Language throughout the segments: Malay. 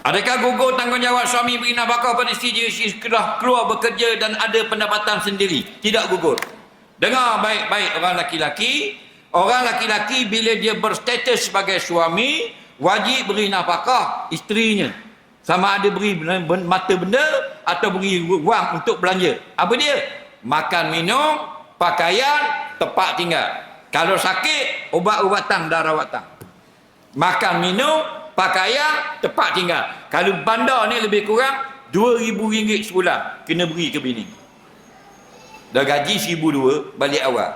Adakah gugur tanggungjawab suami beri nafkah pada isteri jika keluar bekerja dan ada pendapatan sendiri? Tidak gugur. Dengar baik-baik orang laki-laki. Orang laki-laki bila dia berstatus sebagai suami, wajib beri nafkah isterinya. Sama ada beri mata benda atau beri wang untuk belanja. Apa dia? Makan, minum, pakaian, tempat tinggal. Kalau sakit, ubat-ubatan dan rawatan. Makan, minum, pakaian, tempat tinggal. Kalau bandar ni lebih kurang RM2,000 sebulan kena beri ke bini. Dah gaji RM1,200 balik awal.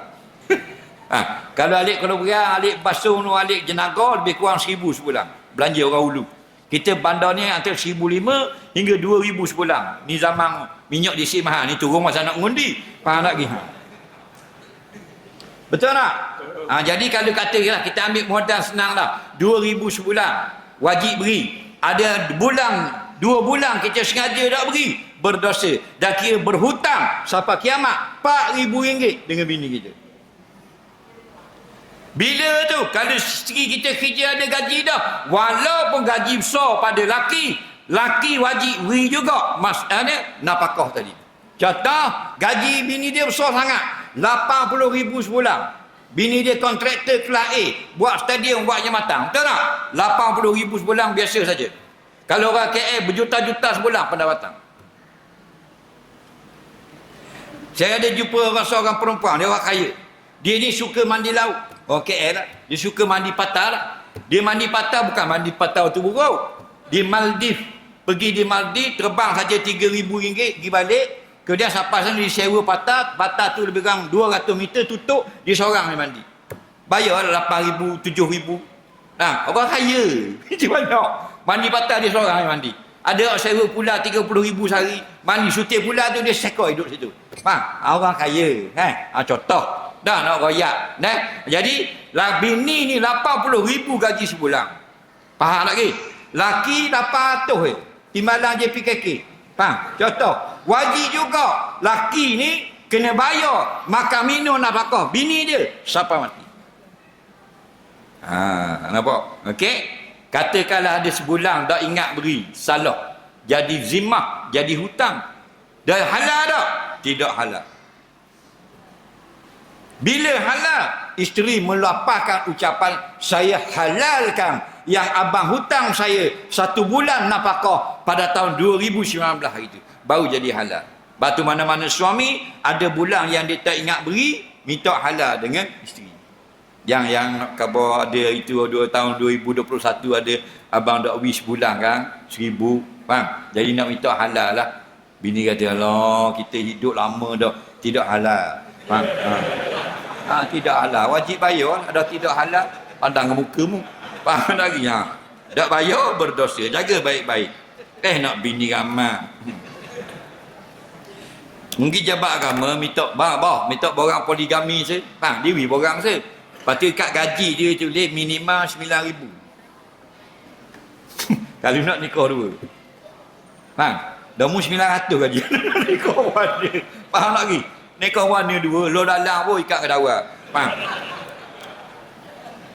Kalau alik keluarga, alik basuh, alik jenaga lebih kurang RM1,000 sebulan. Belanja orang hulu. Kita bandar ni antara RM1,500 hingga RM2,000 sebulan. Ni zaman minyak diesel mahal. Ni turun masa nak mengundi. Faham tak lagi? Betul tak? Jadi kalau katakanlah kita ambil modal senang lah. RM2,000 sebulan. Wajib beri. Ada bulan, 2 bulan kita sengaja tak beri. Berdosa. Dan kira berhutang sampai kiamat. RM4,000 dengan bini kita. Bila tu kalau isteri kita kerja ada gaji dah, walaupun gaji besar pada laki wajib beri juga masalahnya nafkah tadi. Contoh, gaji bini dia besar sangat, RM80,000 sebulan. Bini dia kontraktor kelas A, buat stadium, buat jambatan. Betul tak? RM80,000 sebulan biasa saja. Kalau orang KL berjuta-juta sebulan pendapatan. Saya ada jumpa seorang perempuan, dia orang kaya. Dia ni suka mandi laut. Orang KL lah. Dia suka mandi patah lah. Dia mandi patah bukan mandi patah waktu buruk. Di Maldives. Pergi di Maldives, terbang saja RM3,000 pergi balik. Kemudian sampai sana disewa patah. Patah tu lebih kurang 200 meter tutup. Dia seorang yang mandi. Bayar RM8,000, RM7,000. Orang kaya. Itu banyak. Mandi patah dia seorang yang mandi. Ada orang sewa pula RM30,000 sehari. Mandi sutir pula tu dia sekor hidup situ. Orang kaya. Contoh. Dah nak royak. Jadi bini ni RM80,000 gaji sebulan. Faham lagi? Laki RM800 timbalan JPKK. Faham? Contoh, wajib juga laki ni kena bayar makan minum nafkah bini dia sampai mati. Nampak? Okey. Katakanlah ada sebulan tak ingat beri, salah. Jadi zimah, jadi hutang. Dah halal tak? Tidak halal. Bila halal, isteri melapaskan ucapan, saya halalkan yang abang hutang saya 1 bulan nafkah pada tahun 2019 hari itu. Baru jadi halal. Batu mana-mana suami, ada bulan yang dia tak ingat beri, minta halal dengan isteri. Yang khabar ada itu 2 tahun 2021 ada abang tak beri sebulan kan, RM1,000. Faham? Jadi nak minta halal lah. Bini kata, Allah, kita hidup lama dah, tidak halal. Faham? Tidak halal, wajib bayar. Ada tidak halal, pandang mukamu. Faham lagi? Tak bayar, berdosa. Jaga baik-baik. Nak bini ramai. Mungkin jabat agama minta minta borang poligami saya. Diri borang saya. Lepas tu kat gaji dia tulis minimal RM9,000. Kalau nak nikah 2. Dah mu RM900 gaji. Nikah warna. Faham lagi? Nikah warna 2, lo dalam pun ikat ke dawar. Faham?